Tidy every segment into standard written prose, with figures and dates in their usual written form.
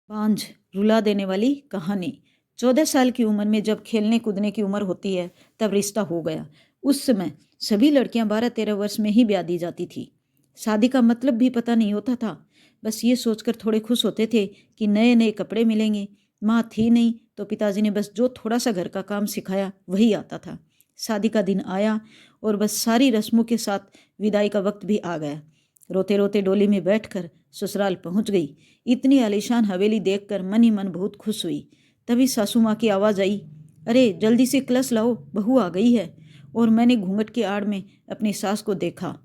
बांझ रुला देने वाली कहानी। 14 साल की उम्र में जब खेलने कूदने की उम्र होती है तब रिश्ता हो गया। उस समय सभी लड़कियां 12-13 वर्ष में ही ब्याह दी जाती थी। शादी का मतलब भी पता नहीं होता था। बस ये सोचकर थोड़े खुश होते थे कि नए नए कपड़े मिलेंगे। माँ थी नहीं तो पिताजी ने बस जो थोड़ा सा घर का काम सिखाया वही आता था। शादी का दिन आया और बस सारी रस्मों के साथ विदाई का वक्त भी आ गया। रोते रोते डोली में बैठकर ससुराल पहुंच गई। इतनी आलीशान हवेली देखकर मन ही मन बहुत खुश हुई। तभी सासू माँ की आवाज़ आई, अरे जल्दी से कलश लाओ, बहू आ गई है। और मैंने घूंघट की आड़ में अपनी सास को देखा।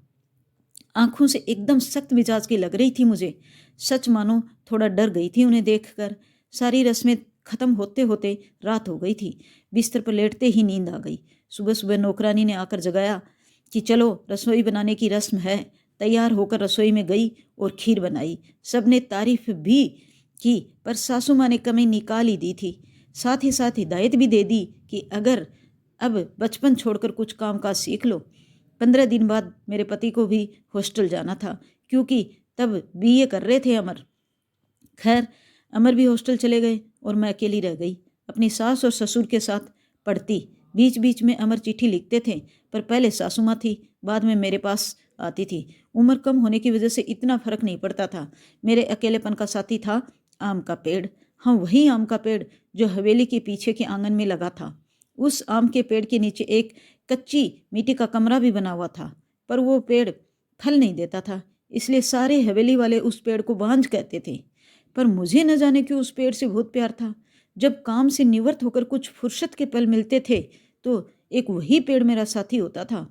आंखों से एकदम सख्त मिजाज की लग रही थी मुझे। सच मानो थोड़ा डर गई थी उन्हें देखकर। सारी रस्में खत्म होते होते रात हो गई थी। बिस्तर पर लेटते ही नींद आ गई। सुबह सुबह नौकरानी ने आकर जगाया कि चलो रसोई बनाने की रस्म है। तैयार होकर रसोई में गई और खीर बनाई। सबने तारीफ भी की पर सासू माँ ने कमी निकाल ही दी थी। साथ ही साथ हिदायत भी दे दी कि अगर अब बचपन छोड़कर कुछ काम काज सीख लो। 15 दिन बाद मेरे पति को भी हॉस्टल जाना था क्योंकि तब बीए कर रहे थे अमर। खैर अमर भी हॉस्टल चले गए और मैं अकेली रह गई अपनी सास और ससुर के साथ पढ़ती। बीच बीच में अमर चिट्ठी लिखते थे पर पहले सासू माँ थी, बाद में मेरे पास आती थी। उम्र कम होने की वजह से इतना फर्क नहीं पड़ता था। मेरे अकेलेपन का साथी था आम का पेड़। हाँ, वही आम का पेड़ जो हवेली के पीछे के आंगन में लगा था। उस आम के पेड़ के नीचे एक कच्ची मिट्टी का कमरा भी बना हुआ था, पर वो पेड़ फल नहीं देता था, इसलिए सारे हवेली वाले उस पेड़ को बांझ कहते थे। पर मुझे न जाने क्यों उस पेड़ से बहुत प्यार था। जब काम से निवृत्त होकर कुछ फुर्सत के पल मिलते थे तो एक वही पेड़ मेरा साथी होता था।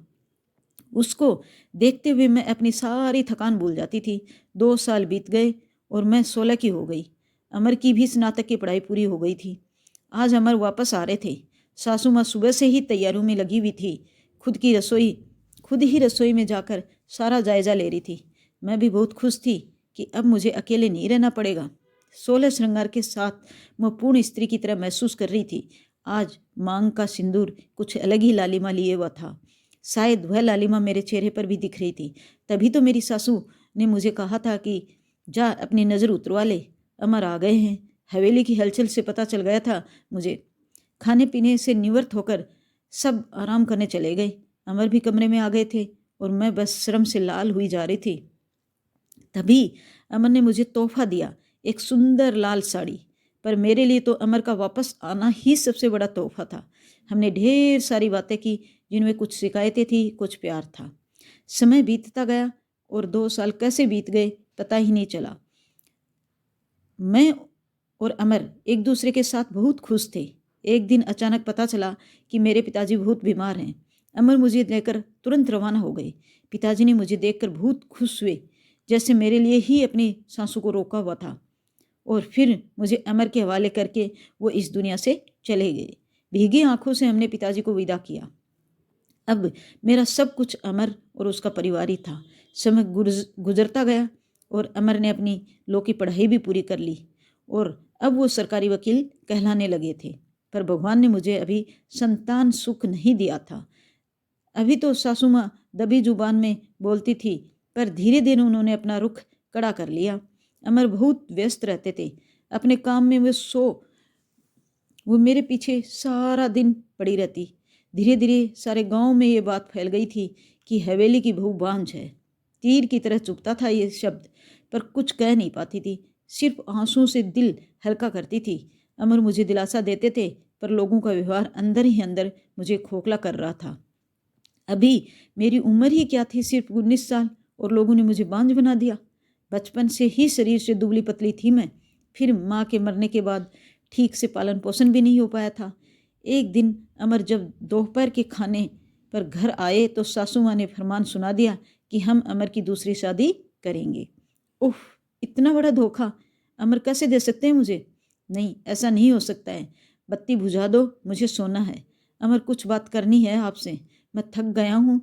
उसको देखते हुए मैं अपनी सारी थकान भूल जाती थी। 2 साल बीत गए और मैं 16 की हो गई। अमर की भी स्नातक की पढ़ाई पूरी हो गई थी। आज अमर वापस आ रहे थे। सासू माँ सुबह से ही तैयारियों में लगी हुई थी। खुद ही रसोई में जाकर सारा जायजा ले रही थी। मैं भी बहुत खुश थी कि अब मुझे अकेले नहीं रहना पड़ेगा। 16 श्रृंगार के साथ मैं पूर्ण स्त्री की तरह महसूस कर रही थी। आज मांग का सिंदूर कुछ अलग ही लालिमा लिए हुआ था। शायद वह लालिमा मेरे चेहरे पर भी दिख रही थी। तभी तो मेरी सासू ने मुझे कहा था कि जा अपनी नज़र उतरवा ले, अमर आ गए हैं। हवेली की हलचल से पता चल गया था मुझे। खाने पीने से निवृत्त होकर सब आराम करने चले गए। अमर भी कमरे में आ गए थे और मैं बस शर्म से लाल हुई जा रही थी। तभी अमर ने मुझे तोहफा दिया, एक सुंदर लाल साड़ी। पर मेरे लिए तो अमर का वापस आना ही सबसे बड़ा तोहफा था। हमने ढेर सारी बातें की जिनमें कुछ शिकायतें थी, कुछ प्यार था। समय बीतता गया और 2 साल कैसे बीत गए पता ही नहीं चला। मैं और अमर एक दूसरे के साथ बहुत खुश थे। एक दिन अचानक पता चला कि मेरे पिताजी बहुत बीमार हैं। अमर मुझे लेकर तुरंत रवाना हो गए। पिताजी ने मुझे देखकर बहुत खुश हुए, जैसे मेरे लिए ही अपनी सांसों को रोका हुआ था। और फिर मुझे अमर के हवाले करके वो इस दुनिया से चले गए। भीगी आंखों से हमने पिताजी को विदा किया। अब मेरा सब कुछ अमर और उसका परिवार ही था। समय गुजरता गया और अमर ने अपनी लॉ की पढ़ाई भी पूरी कर ली और अब वो सरकारी वकील कहलाने लगे थे। पर भगवान ने मुझे अभी संतान सुख नहीं दिया था। अभी तो सासू माँ दबी जुबान में बोलती थी, पर धीरे धीरे उन्होंने अपना रुख कड़ा कर लिया। अमर बहुत व्यस्त रहते थे अपने काम में। वो मेरे पीछे सारा दिन पड़ी रहती। धीरे धीरे सारे गांव में ये बात फैल गई थी कि हवेली की बहू बांझ है। तीर की तरह चुभता था ये शब्द, पर कुछ कह नहीं पाती थी। सिर्फ आंसू से दिल हल्का करती थी। अमर मुझे दिलासा देते थे, पर लोगों का व्यवहार अंदर ही अंदर मुझे खोखला कर रहा था। अभी मेरी उम्र ही क्या थी, सिर्फ 19 साल, और लोगों ने मुझे बांझ बना दिया। बचपन से ही शरीर से दुबली पतली थी मैं। फिर माँ के मरने के बाद ठीक से पालन पोषण भी नहीं हो पाया था। एक दिन अमर जब दोपहर के खाने पर घर आए तो सासू माँ ने फरमान सुना दिया कि हम अमर की दूसरी शादी करेंगे। उफ, इतना बड़ा धोखा! अमर कैसे दे सकते हैं मुझे? नहीं, ऐसा नहीं हो सकता है। बत्ती बुझा दो, मुझे सोना है। अमर, कुछ बात करनी है आपसे। मैं थक गया हूँ।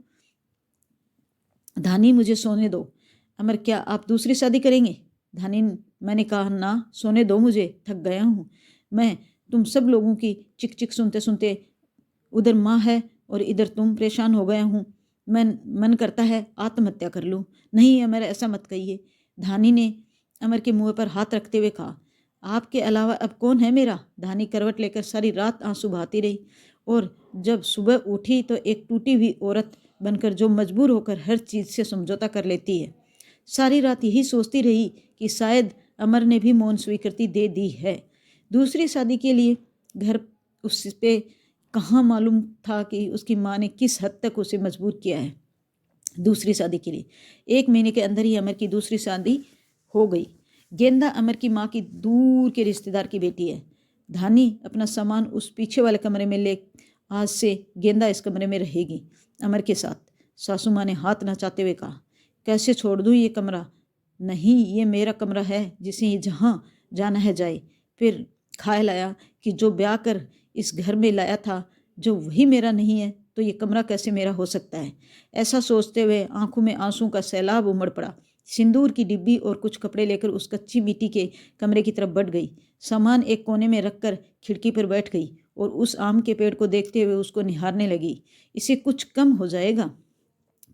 धानी, मुझे सोने दो। अमर, क्या आप दूसरी शादी करेंगे? धानी, मैंने कहा ना, सोने दो मुझे, थक गया हूँ मैं। तुम सब लोगों की चिक चिक सुनते सुनते, उधर माँ है और इधर तुम, परेशान हो गया हूँ। मैं मन करता है आत्महत्या कर लूँ। नहीं अमर, ऐसा मत कहिए। धानी ने अमर के मुँह पर हाथ रखते हुए कहा, आपके अलावा अब कौन है मेरा? धानी करवट लेकर सारी रात आंसू बहाती रही और जब सुबह उठी तो एक टूटी हुई औरत बनकर जो मजबूर होकर हर चीज़ से समझौता कर लेती है। सारी रात यही सोचती रही कि शायद अमर ने भी मौन स्वीकृति दे दी है। दूसरी शादी के लिए घर उस पे कहाँ मालूम था कि उसकी माँ ने किस हद तक उसे मजबूर किया है दूसरी शादी के लिए। 1 महीने के अंदर ही अमर की दूसरी शादी हो गई। गेंदा अमर की माँ की दूर के रिश्तेदार की बेटी है। धानी अपना सामान उस पीछे वाले कमरे में ले, आज से गेंदा इस कमरे में रहेगी अमर के साथ। सासू माँ ने हाथ नचाते हुए कहा, कैसे छोड़ दूँ ये कमरा? नहीं, ये मेरा कमरा है, जिसे ये जहाँ जाना है जाए। फिर ख्याल आया कि जो ब्याह कर इस घर में लाया था, जो वही मेरा नहीं है, तो ये कमरा कैसे मेरा हो सकता है? ऐसा सोचते हुए आंखों में आंसू का सैलाब उमड़ पड़ा। सिंदूर की डिब्बी और कुछ कपड़े लेकर उस कच्ची मिट्टी के कमरे की तरफ बढ़ गई। सामान एक कोने में रखकर खिड़की पर बैठ गई और उस आम के पेड़ को देखते हुए उसको निहारने लगी। इसे कुछ कम हो जाएगा,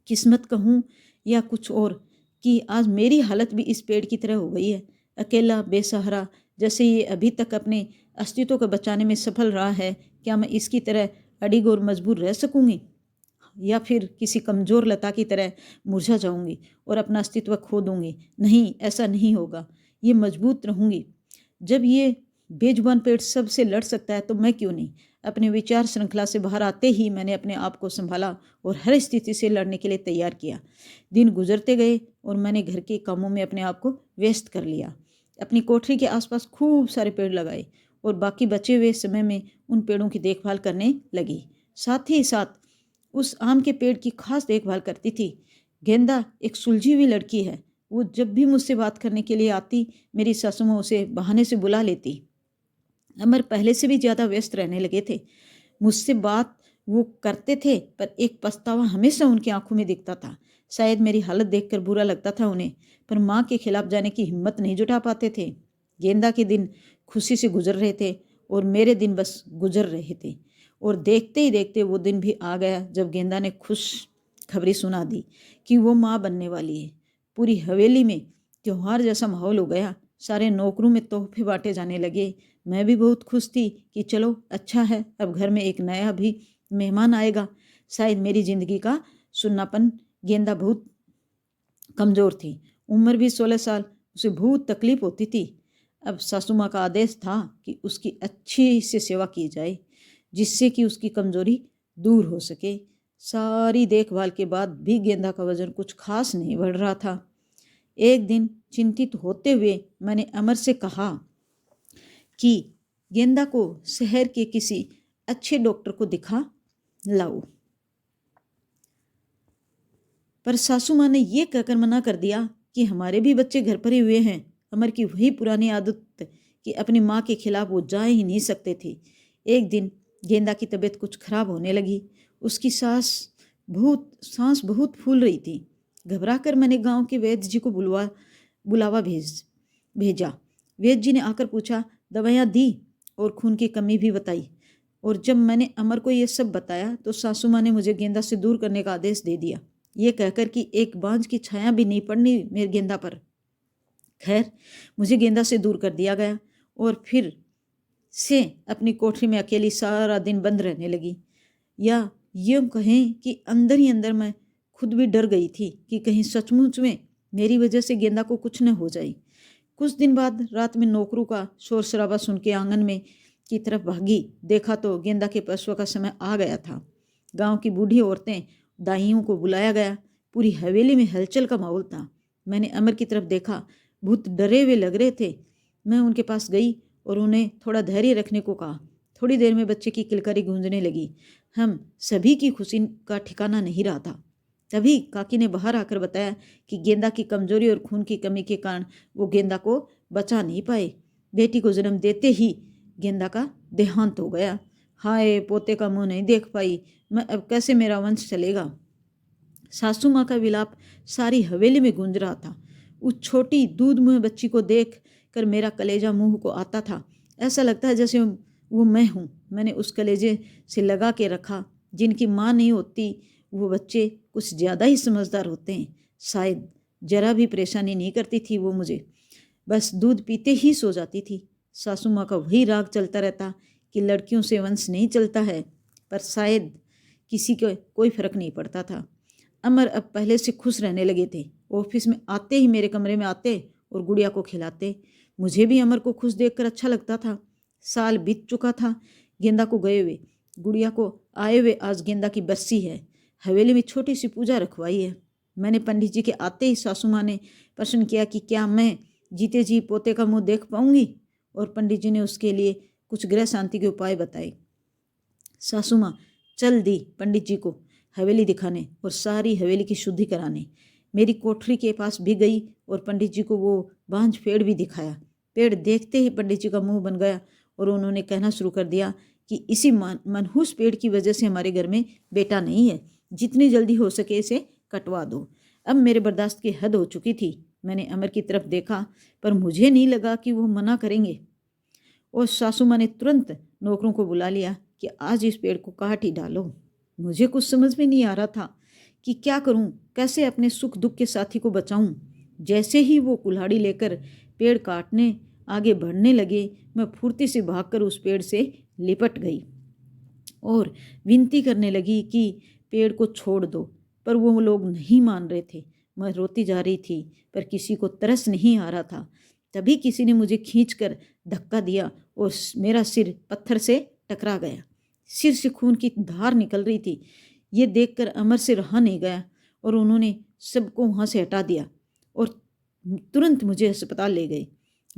किस्मत कहूँ या कुछ और, कि आज मेरी हालत भी इस पेड़ की तरह हो गई है। अकेला, बेसहारा, जैसे ये अभी तक अपने अस्तित्व को बचाने में सफल रहा है, क्या मैं इसकी तरह अड़िग और मजबूर रह सकूँगी? या फिर किसी कमज़ोर लता की तरह मुरझा जाऊंगी और अपना अस्तित्व खो दूंगी? नहीं, ऐसा नहीं होगा। ये मजबूत रहूंगी। जब ये बेजुबान पेड़ सबसे लड़ सकता है तो मैं क्यों नहीं? अपने विचार श्रृंखला से बाहर आते ही मैंने अपने आप को संभाला और हर स्थिति से लड़ने के लिए तैयार किया। दिन गुजरते गए और मैंने घर के कामों में अपने आप को व्यस्त कर लिया। अपनी कोठरी के आसपास खूब सारे पेड़ लगाए और बाकी बचे हुए समय में उन पेड़ों की देखभाल करने लगी। साथ ही साथ उस आम के पेड़ की खास देखभाल करती थी। गेंदा एक सुलझी हुई लड़की है। वो जब भी मुझसे बात करने के लिए आती, मेरी सासू माँ उसे बहाने से बुला लेती। अमर पहले से भी ज़्यादा व्यस्त रहने लगे थे। मुझसे बात वो करते थे, पर एक पछतावा हमेशा उनकी आंखों में दिखता था। शायद मेरी हालत देखकर बुरा लगता था उन्हें, पर माँ के खिलाफ जाने की हिम्मत नहीं जुटा पाते थे। गेंदा के दिन खुशी से गुजर रहे थे और मेरे दिन बस गुजर रहे थे। और देखते ही देखते वो दिन भी आ गया जब गेंदा ने खुश खबरी सुना दी कि वो माँ बनने वाली है। पूरी हवेली में त्योहार जैसा माहौल हो गया। सारे नौकरों में तोहफे बांटे जाने लगे। मैं भी बहुत खुश थी कि चलो अच्छा है, अब घर में एक नया भी मेहमान आएगा। शायद मेरी जिंदगी का सुन्नापन। गेंदा बहुत कमज़ोर थी, उम्र भी 16 साल। उसे बहुत तकलीफ होती थी। अब सासू माँ का आदेश था कि उसकी अच्छी से सेवा की जाए, जिससे कि उसकी कमज़ोरी दूर हो सके। सारी देखभाल के बाद भी गेंदा का वजन कुछ खास नहीं बढ़ रहा था। एक दिन चिंतित होते हुए मैंने अमर से कहा कि गेंदा को शहर के किसी अच्छे डॉक्टर को दिखा लाओ, पर सासू माँ ने यह कहकर मना कर दिया कि हमारे भी बच्चे घर पर ही हुए हैं। अमर की वही पुरानी आदत कि अपनी माँ के खिलाफ वो जा ही नहीं सकते थे। एक दिन गेंदा की तबीयत कुछ खराब होने लगी। उसकी सांस बहुत फूल रही थी। घबराकर मैंने गांव के वैद्य जी को बुलावा भेजा। वैद्य जी ने आकर पूछा, दवाइयाँ दी और खून की कमी भी बताई। और जब मैंने अमर को ये सब बताया तो सासू माँ ने मुझे गेंदा से दूर करने का आदेश दे दिया, ये कहकर कि एक बांझ की छाया भी नहीं पड़नी मेरे गेंदा पर। खैर, मुझे गेंदा से दूर कर दिया गया और फिर से अपनी कोठरी में अकेली सारा दिन बंद रहने लगी। या यूँ कहें कि अंदर ही अंदर मैं खुद भी डर गई थी कि कहीं सचमुच में मेरी वजह से गेंदा को कुछ न हो जाए। कुछ दिन बाद रात में नौकरों का शोर शराबा सुन के आंगन में की तरफ भागी। देखा तो गेंदा के प्रसव का समय आ गया था। गांव की बूढ़ी औरतें, दाइयों को बुलाया गया। पूरी हवेली में हलचल का माहौल था। मैंने अमर की तरफ देखा, बहुत डरे हुए लग रहे थे। मैं उनके पास गई और उन्हें थोड़ा धैर्य रखने को कहा। थोड़ी देर में बच्चे की किलकारी गूंजने लगी। हम सभी की खुशी का ठिकाना नहीं रहा था। तभी काकी ने बाहर आकर बताया कि गेंदा की कमजोरी और खून की कमी के कारण वो गेंदा को बचा नहीं पाए। बेटी को जन्म देते ही गेंदा का देहांत हो गया। हाय, पोते का मुंह नहीं देख पाई मैं, अब कैसे मेरा वंश चलेगा। सासू माँ का विलाप सारी हवेली में गूंज रहा था। उस छोटी दूध मुँह बच्ची को देख कर मेरा कलेजा मुंह को आता था। ऐसा लगता है जैसे वो मैं हूँ। मैंने उस कलेजे से लगा के रखा। जिनकी माँ नहीं होती वो बच्चे कुछ ज़्यादा ही समझदार होते हैं। शायद जरा भी परेशानी नहीं करती थी वो मुझे, बस दूध पीते ही सो जाती थी। सासू माँ का वही राग चलता रहता कि लड़कियों से वंश नहीं चलता है, पर शायद किसी को कोई फर्क नहीं पड़ता था। अमर अब पहले से खुश रहने लगे थे। ऑफिस में आते ही मेरे कमरे में आते और गुड़िया को खिलाते। मुझे भी अमर को खुश देखकर अच्छा लगता था। साल बीत चुका था गेंदा को गए हुए, गुड़िया को आए हुए। आज गेंदा की बरसी है। हवेली में छोटी सी पूजा रखवाई है। मैंने पंडित जी के आते ही सासू माँ ने प्रश्न किया कि क्या मैं जीते जी पोते का मुंह देख पाऊंगी, और पंडित जी ने उसके लिए कुछ गृह शांति के उपाय बताए। सासू माँ चल दी पंडित जी को हवेली दिखाने और सारी हवेली की शुद्धि कराने। मेरी कोठरी के पास भी गई और पंडित जी को वो बांझ पेड़ भी दिखाया। पेड़ देखते ही पंडित जी का मुंह बन गया और उन्होंने कहना शुरू कर दिया कि इसी मनहूस पेड़ की वजह से हमारे घर में बेटा नहीं है, जितनी जल्दी हो सके इसे कटवा दो। अब मेरे बर्दाश्त की हद हो चुकी थी। मैंने अमर की तरफ देखा, पर मुझे नहीं लगा कि वो मना करेंगे। और सासू माँ ने तुरंत नौकरों को बुला लिया कि आज इस पेड़ को काट ही डालो। मुझे कुछ समझ में नहीं आ रहा था कि क्या करूं, कैसे अपने सुख दुख के साथी को बचाऊं। जैसे ही वो कुल्हाड़ी लेकर पेड़ काटने आगे बढ़ने लगे, मैं फुर्ती से भागकर उस पेड़ से लिपट गई और विनती करने लगी कि पेड़ को छोड़ दो, पर वो लोग नहीं मान रहे थे। मैं रोती जा रही थी, पर किसी को तरस नहीं आ रहा था। तभी किसी ने मुझे खींचकर धक्का दिया और मेरा सिर पत्थर से टकरा गया। सिर से खून की धार निकल रही थी। ये देखकर अमर से रहा नहीं गया और उन्होंने सबको वहाँ से हटा दिया और तुरंत मुझे अस्पताल ले गए।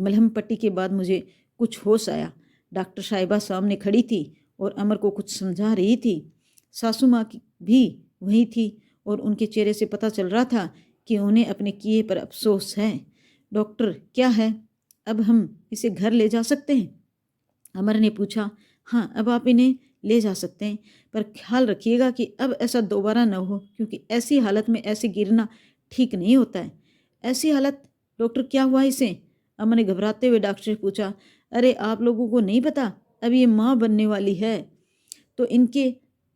मलहम पट्टी के बाद मुझे कुछ होश आया। डॉक्टर साहिबा सामने खड़ी थी और अमर को कुछ समझा रही थी। सासू माँ भी वहीं थी और उनके चेहरे से पता चल रहा था कि उन्हें अपने किए पर अफसोस है। डॉक्टर, क्या है, अब हम इसे घर ले जा सकते हैं? अमर ने पूछा। हाँ, अब आप इन्हें ले जा सकते हैं, पर ख्याल रखिएगा कि अब ऐसा दोबारा न हो, क्योंकि ऐसी हालत में ऐसे गिरना ठीक नहीं होता है। ऐसी हालत? डॉक्टर, क्या हुआ इसे? अमर ने घबराते हुए डॉक्टर से पूछा। अरे, आप लोगों को नहीं पता, अब ये माँ बनने वाली है, तो इनके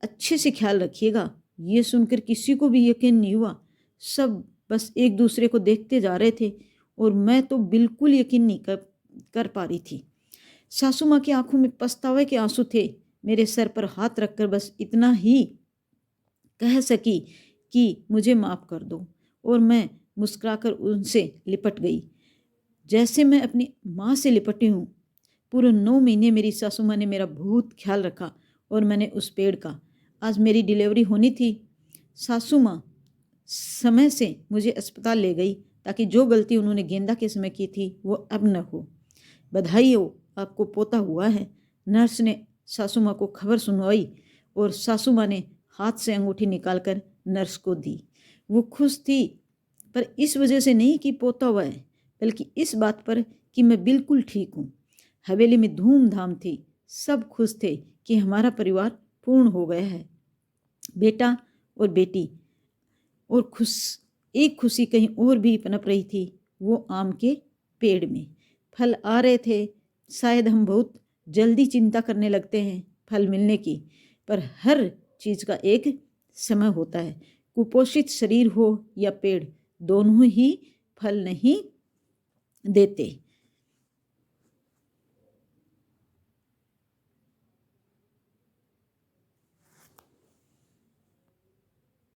अच्छे से ख्याल रखिएगा। ये सुनकर किसी को भी यकीन नहीं हुआ। सब बस एक दूसरे को देखते जा रहे थे और मैं तो बिल्कुल यकीन नहीं कर पा रही थी। सासू माँ की आंखों में पछतावे के आंसू थे। मेरे सर पर हाथ रखकर बस इतना ही कह सकी कि मुझे माफ़ कर दो, और मैं मुस्कुराकर उनसे लिपट गई जैसे मैं अपनी माँ से लिपटी हूँ। पूरे 9 महीने मेरी सासू माँ ने मेरा बहुत ख्याल रखा और मैंने उस पेड़ का। आज मेरी डिलीवरी होनी थी। सासू माँ समय से मुझे अस्पताल ले गई ताकि जो गलती उन्होंने गेंदा के समय की थी वो अब न हो। बधाई हो, आपको पोता हुआ है। नर्स ने सासू माँ को खबर सुनवाई और सासू माँ ने हाथ से अंगूठी निकालकर नर्स को दी। वो खुश थी, पर इस वजह से नहीं कि पोता हुआ है, बल्कि इस बात पर कि मैं बिल्कुल ठीक हूँ। हवेली में धूमधाम थी। सब खुश थे कि हमारा परिवार पूर्ण हो गया है, बेटा और बेटी। और एक खुशी कहीं और भी पनप रही थी, वो आम के पेड़ में फल आ रहे थे। शायद हम बहुत जल्दी चिंता करने लगते हैं फल मिलने की, पर हर चीज़ का एक समय होता है। कुपोषित शरीर हो या पेड़, दोनों ही फल नहीं देते।